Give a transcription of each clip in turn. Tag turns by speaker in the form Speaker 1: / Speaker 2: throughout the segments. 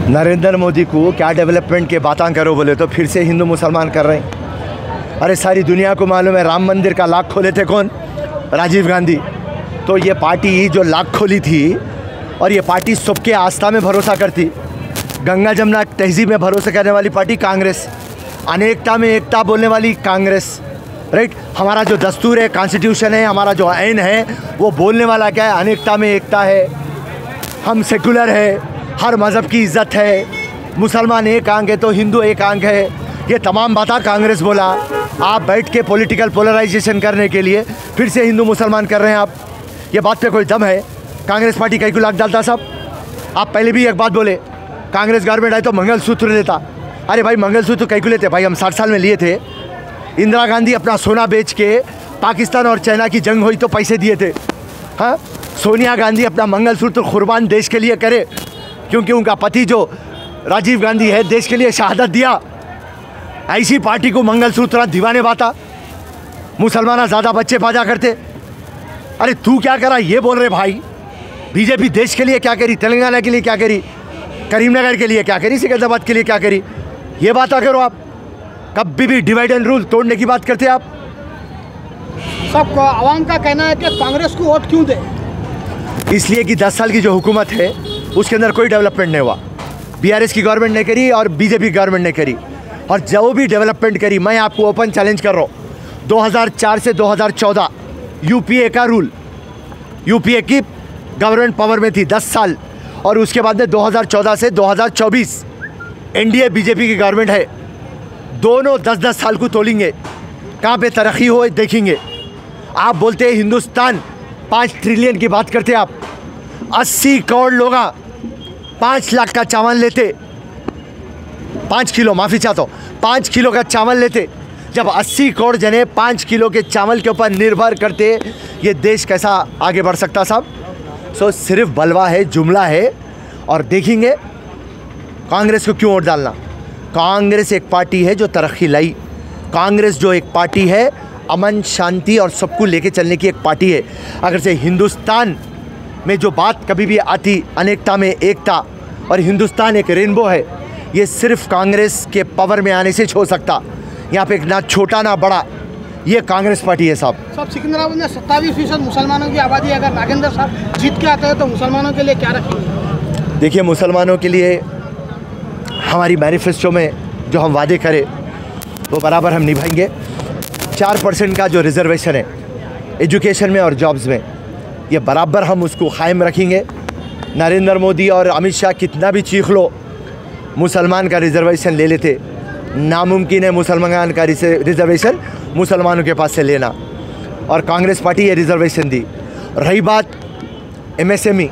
Speaker 1: नरेंद्र मोदी को क्या डेवलपमेंट के बातें करो बोले तो फिर से हिंदू मुसलमान कर रहे हैं। अरे सारी दुनिया को मालूम है राम मंदिर का लाख खोले थे कौन? राजीव गांधी। तो ये पार्टी जो लाख खोली थी और ये पार्टी सबके आस्था में भरोसा करती, गंगा जमुना तहजीब में भरोसा करने वाली पार्टी कांग्रेस, अनेकता में एकता बोलने वाली कांग्रेस, राइट। हमारा जो दस्तूर है, कॉन्स्टिट्यूशन है, हमारा जो आइन है वो बोलने वाला क्या है? अनेकता में एकता है। हम सेकुलर है, हर मज़हब की इज़्ज़त है, मुसलमान एक आंग है तो हिंदू एक आंग है। ये तमाम बातें कांग्रेस बोला। आप बैठ के पॉलिटिकल पोलराइजेशन करने के लिए फिर से हिंदू मुसलमान कर रहे हैं आप। ये बात पे कोई दम है? कांग्रेस पार्टी कहीं को लाख डालता साहब। आप पहले भी एक बात बोले, कांग्रेस गवर्नमेंट आए तो मंगलसूत्र लेता। अरे भाई मंगलसूत्र कहीं को लेते भाई? हम 60 साल में लिए थे। इंदिरा गांधी अपना सोना बेच के पाकिस्तान और चाइना की जंग हुई तो पैसे दिए थे। हाँ, सोनिया गांधी अपना मंगलसूत्र कुर्बान देश के लिए करे, क्योंकि उनका पति जो राजीव गांधी है देश के लिए शहादत दिया। ऐसी पार्टी को मंगलसूत्र दीवाने बाता, मुसलमान ज़्यादा बच्चे पैदा करते। अरे तू क्या करा ये बोल रहे भाई? बीजेपी देश के लिए क्या करी? तेलंगाना के लिए क्या करी? करीमनगर के लिए क्या करी? सिकंदराबाद के लिए क्या करी? ये बात करो आप। कभी भी डिवाइड एंड रूल तोड़ने की बात करते आप।
Speaker 2: सबको आवाम का कहना है कि कांग्रेस को वोट क्यों दे?
Speaker 1: इसलिए कि 10 साल की जो हुकूमत है उसके अंदर कोई डेवलपमेंट नहीं हुआ। बीआरएस की गवर्नमेंट ने करी और बीजेपी गवर्नमेंट ने करी। और जो भी डेवलपमेंट करी, मैं आपको ओपन चैलेंज कर रहा हूँ, 2004 से 2014 यूपीए का रूल, यूपीए की गवर्नमेंट पावर में थी 10 साल, और उसके बाद में 2014 से 2024 एनडीए बीजेपी की गवर्नमेंट है। दोनों 10-10 साल को तोलेंगे, कहाँ पे तरक्की हो देखेंगे। आप बोलते हैं हिंदुस्तान 5 ट्रिलियन की बात करते आप। 80 करोड़ लोग 5 लाख का चावल लेते, 5 किलो, माफ़ी चाहता हूँ, 5 किलो का चावल लेते। जब 80 करोड़ जने 5 किलो के चावल के ऊपर निर्भर करते, ये देश कैसा आगे बढ़ सकता साहब? सो सिर्फ बलवा है, जुमला है। और देखेंगे कांग्रेस को क्यों वोट डालना। कांग्रेस एक पार्टी है जो तरक्की लाई। कांग्रेस जो एक पार्टी है अमन शांति और सबको लेके चलने की एक पार्टी है। अगर से हिंदुस्तान में जो बात कभी भी आती, अनेकता में एकता, और हिंदुस्तान एक रेनबो है, ये सिर्फ कांग्रेस के पावर में आने से हो सकता। यहाँ पे ना छोटा ना बड़ा, ये कांग्रेस पार्टी है साहब।
Speaker 2: सब सिकंदराबाद में 27% मुसलमानों की आबादी है। अगर नागेंद्र साहब जीत के आते हैं तो मुसलमानों के लिए क्या रखेंगे?
Speaker 1: देखिए, मुसलमानों के लिए हमारी मैनिफेस्टो में जो हम वादे करें वो बराबर हम निभाएंगे। 4% का जो रिजर्वेशन है एजुकेशन में और जॉब्स में, ये बराबर हम उसको कायम रखेंगे। नरेंद्र मोदी और अमित शाह कितना भी चीख लो, मुसलमान का रिजर्वेशन ले लेते। नामुमकिन है मुसलमान का रिजर्वेशन मुसलमानों के पास से लेना, और कांग्रेस पार्टी ये रिजर्वेशन दी। रही बात MSME,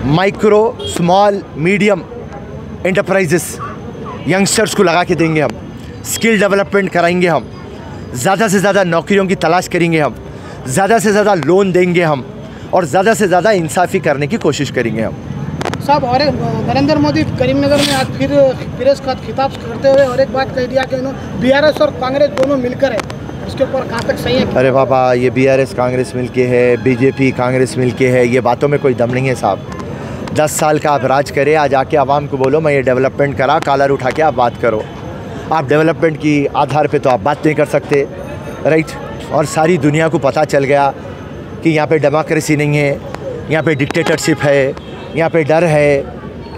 Speaker 1: micro small medium enterprises, youngsters को लगा के देंगे हम, स्किल डेवलपमेंट कराएंगे हम, ज़्यादा से ज़्यादा नौकरियों की तलाश करेंगे हम, ज़्यादा से ज़्यादा लोन देंगे हम, और ज़्यादा से ज़्यादा इंसाफ़ी करने की कोशिश करेंगे हम
Speaker 2: साहब। और नरेंद्र मोदी करीमनगर में आज फिर प्रेस का खिताब करते हुए और एक बात कह दिया कि बीआरएस और कांग्रेस दोनों मिलकर है, इसके ऊपर कहाँ तक सही है?
Speaker 1: अरे बाबा, ये बीआरएस कांग्रेस मिलके है, बीजेपी कांग्रेस मिलके है, ये बातों में कोई दम नहीं है साहब। 10 साल का आप राज करे, आज आके आवाम को बोलो मैं ये डेवलपमेंट करा, कॉलर उठा के आप बात करो। आप डेवलपमेंट की आधार पे तो आप बात नहीं कर सकते, राइट। और सारी दुनिया को पता चल गया कि यहाँ पे डेमोक्रेसी नहीं है, यहाँ पे डिक्टेटरशिप है, यहाँ पे डर है,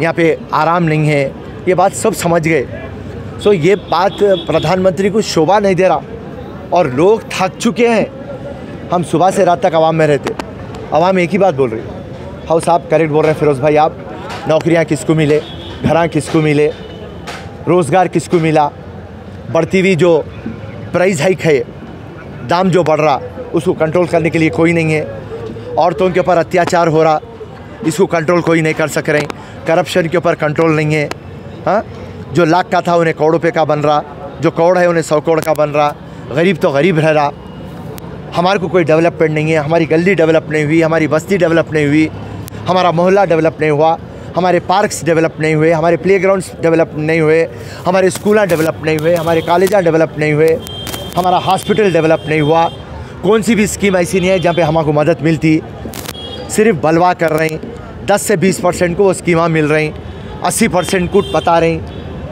Speaker 1: यहाँ पे आराम नहीं है। ये बात सब समझ गए। सो ये बात प्रधानमंत्री को शोभा नहीं दे रहा, और लोग थक चुके हैं। हम सुबह से रात तक आवाम में रहते, आवाम एक ही बात बोल रही है। हाँ साहब, करेक्ट बोल रहे हैं फिरोज़ भाई आप। नौकरियाँ किसको मिले, घरां किसको मिले, रोज़गार किसको मिला, बढ़ती हुई जो प्राइस हाइक है, दाम जो बढ़ रहा, उसको कंट्रोल करने के लिए कोई नहीं है। औरतों के ऊपर अत्याचार हो रहा, इसको कंट्रोल कोई नहीं कर सक रहे। करप्शन के ऊपर कंट्रोल नहीं है। हाँ, जो लाख का था उन्हें करोड़ रुपये का बन रहा, जो करोड़ है उन्हें 100 करोड़ का बन रहा, गरीब तो गरीब रह रहा। हमारे को कोई डेवलपमेंट नहीं है, हमारी गली डेवलप नहीं हुई, हमारी बस्ती डेवलप नहीं हुई, हमारा मोहल्ला डेवलप नहीं हुआ, हमारे पार्क्स डेवलप नहीं हुए, हमारे प्लेग्राउंड्स डेवलप नहीं हुए, हमारे स्कूल डेवलप नहीं हुए, हमारे कॉलेज डेवलप नहीं हुए, हमारा हॉस्पिटल डेवलप नहीं हुआ। कौन सी भी स्कीम ऐसी नहीं है जहाँ पे हमको मदद मिलती। सिर्फ बलवा कर रहे हैं, 10 से 20% को वो स्कीमां मिल रही, 80% को बता रही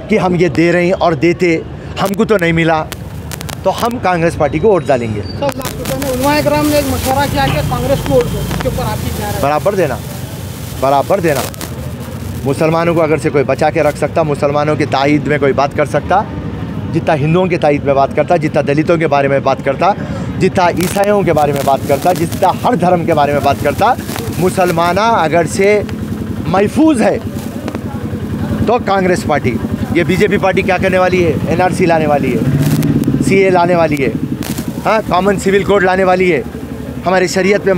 Speaker 1: कि हम ये दे रहे हैं और देते हमको तो नहीं मिला, तो हम कांग्रेस पार्टी को वोट डालेंगे।
Speaker 2: सर उलमा इकराम ने एक मशवरा किया कि कांग्रेस को वोट दो, इसके ऊपर आपकी क्या राय?
Speaker 1: बराबर देना। मुसलमानों को अगर से कोई बचा के रख सकता, मुसलमानों के ताईद में कोई बात कर सकता, जितना हिंदुओं के ताईद में बात करता, जितना दलितों के बारे में बात करता, जितना ईसाइयों के बारे में बात करता, जितना हर धर्म के बारे में बात करता, मुसलमाना अगर से महफूज है तो कांग्रेस पार्टी। ये बीजेपी पार्टी क्या करने वाली है? एनआरसी लाने वाली है, सीए लाने वाली है, हाँ, कॉमन सिविल कोड लाने वाली है, हमारे शरीयत में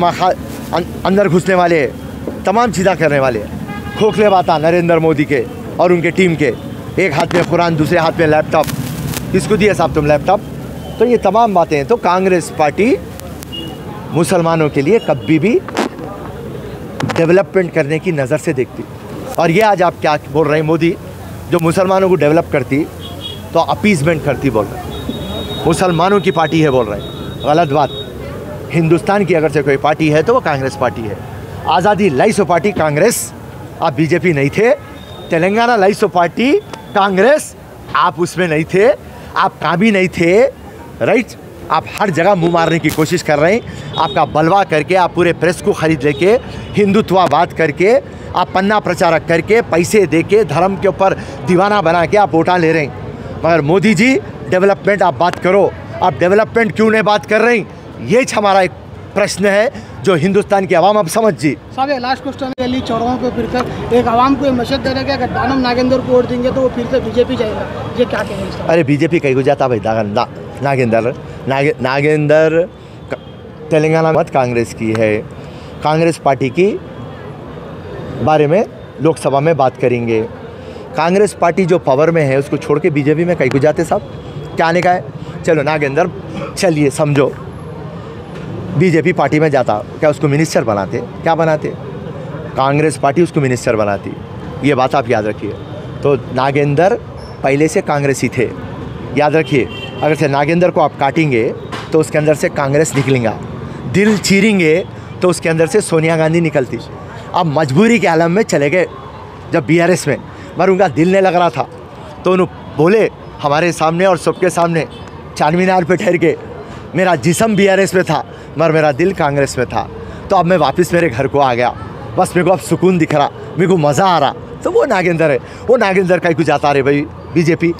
Speaker 1: अंदर घुसने वाले हैं, तमाम चीज़ें करने वाले हैं। खोखले बातें नरेंद्र मोदी के और उनके टीम के, एक हाथ में कुरान दूसरे हाथ में लैपटॉप, किसको दिया साहब तुम लैपटॉप? तो ये तमाम बातें हैं। तो कांग्रेस पार्टी मुसलमानों के लिए कभी भी डेवलपमेंट करने की नज़र से देखती। और ये आज आप क्या बोल रहे हैं? मोदी जो मुसलमानों को डेवलप करती तो अपीसमेंट करती बोल रहे हैं, मुसलमानों की पार्टी है बोल रहे हैं। गलत बात। हिंदुस्तान की अगर से कोई पार्टी है तो वो कांग्रेस पार्टी है। आज़ादी लाइसो पार्टी कांग्रेस, आप बीजेपी नहीं थे। तेलंगाना लाइसो पार्टी कांग्रेस, आप उसमें नहीं थे, आप काबिल नहीं थे, राइट। आप हर जगह मुंह मारने की कोशिश कर रहे हैं। आपका बलवा करके, आप पूरे प्रेस को खरीद लेके, हिंदुत्ववाद करके, आप पन्ना प्रचारक करके, पैसे देके, धर्म के ऊपर दीवाना बना के आप वोटा ले रहे हैं। मगर मोदी जी डेवलपमेंट आप बात करो, आप डेवलपमेंट क्यों नहीं बात कर रहे हैं? ये हमारा एक प्रश्न है जो हिंदुस्तान की आवाम अब समझ जी।
Speaker 2: साहब ये लास्ट क्वेश्चन है, दिल्ली चौराहों पे फिरकर एक आवाम को मैसेज दे रहे हैं कि अगर दानम नागेंद्र को वोट देंगे तो वो फिर से बीजेपी जाएगा, ये क्या कहेंगे? अरे
Speaker 1: बीजेपी कहीं को जाता भाई, नागेंद्र तेलंगाना मत कांग्रेस की है। कांग्रेस पार्टी की बारे में लोकसभा में बात करेंगे। कांग्रेस पार्टी जो पावर में है उसको छोड़ के बीजेपी में कहीं को जाते साहब? क्या आने का है? चलो नागेंद्र, चलिए समझो बीजेपी पार्टी में जाता, क्या उसको मिनिस्टर बनाते? क्या बनाते? कांग्रेस पार्टी उसको मिनिस्टर बनाती। ये बात आप याद रखिए। तो नागेंद्र पहले से कांग्रेसी थे, याद रखिए। अगर से नागेंद्र को आप काटेंगे तो उसके अंदर से कांग्रेस निकलेगा, दिल चीरेंगे तो उसके अंदर से सोनिया गांधी निकलती। अब मजबूरी के आलम में चले गए जब बीआरएस में, मगर उनका दिल नहीं लग रहा था तो उन्होंने बोले हमारे सामने और सबके सामने चारमीनार पे ठहर के, मेरा जिस्म बीआरएस में था मगर मेरा दिल कांग्रेस में था। तो अब मैं वापस मेरे घर को आ गया, बस मेरे को अब सुकून दिख रहा, मेरे को मज़ा आ रहा। तो वो नागेंद्र है। वो नागेंद्र कहीं को जाता रहे भाई, बीजेपी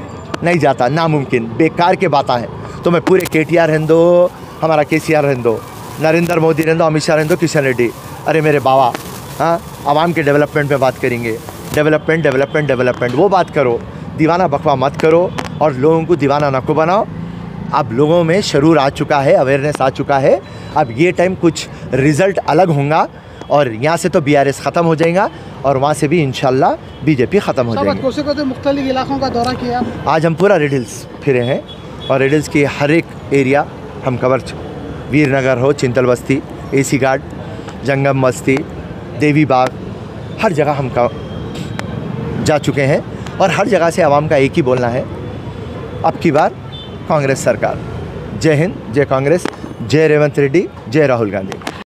Speaker 1: नहीं जाता, नामुमकिन, बेकार के बातें हैं। तो मैं पूरे केटीआर रहने दो, हमारा केसीआर रहने दो, नरेंद्र मोदी रहने दो, अमित शाह रहने दो, किशन रेड्डी, अरे मेरे बाबा, हाँ, आवाम के डेवलपमेंट में बात करेंगे। डेवलपमेंट डेवलपमेंट डेवलपमेंट वो बात करो, दीवाना बकवा मत करो और लोगों को दीवाना न को बनाओ। अब लोगों में शरूर आ चुका है, अवेयरनेस आ चुका है। अब ये टाइम कुछ रिज़ल्ट अलग होगा और यहाँ से तो बीआरएस ख़त्म हो जाएगा और वहाँ से भी इंशाल्लाह बीजेपी ख़त्म हो जाएगी।
Speaker 2: मुख्तलिफ इलाकों का दौरा किया
Speaker 1: आज हम पूरा रेड हिल्स फिरे हैं और रेड हिल्स की हर एक एरिया हम कवर, वीरनगर हो, चिंतल बस्ती, एसी घाट, जंगम बस्ती, देवी बाग, हर जगह हम जा चुके हैं। और हर जगह से आवाम का एक ही बोलना है, अब की बार कांग्रेस सरकार। जय हिंद, जय कांग्रेस, जय रेवंत रेड्डी, जय राहुल गांधी।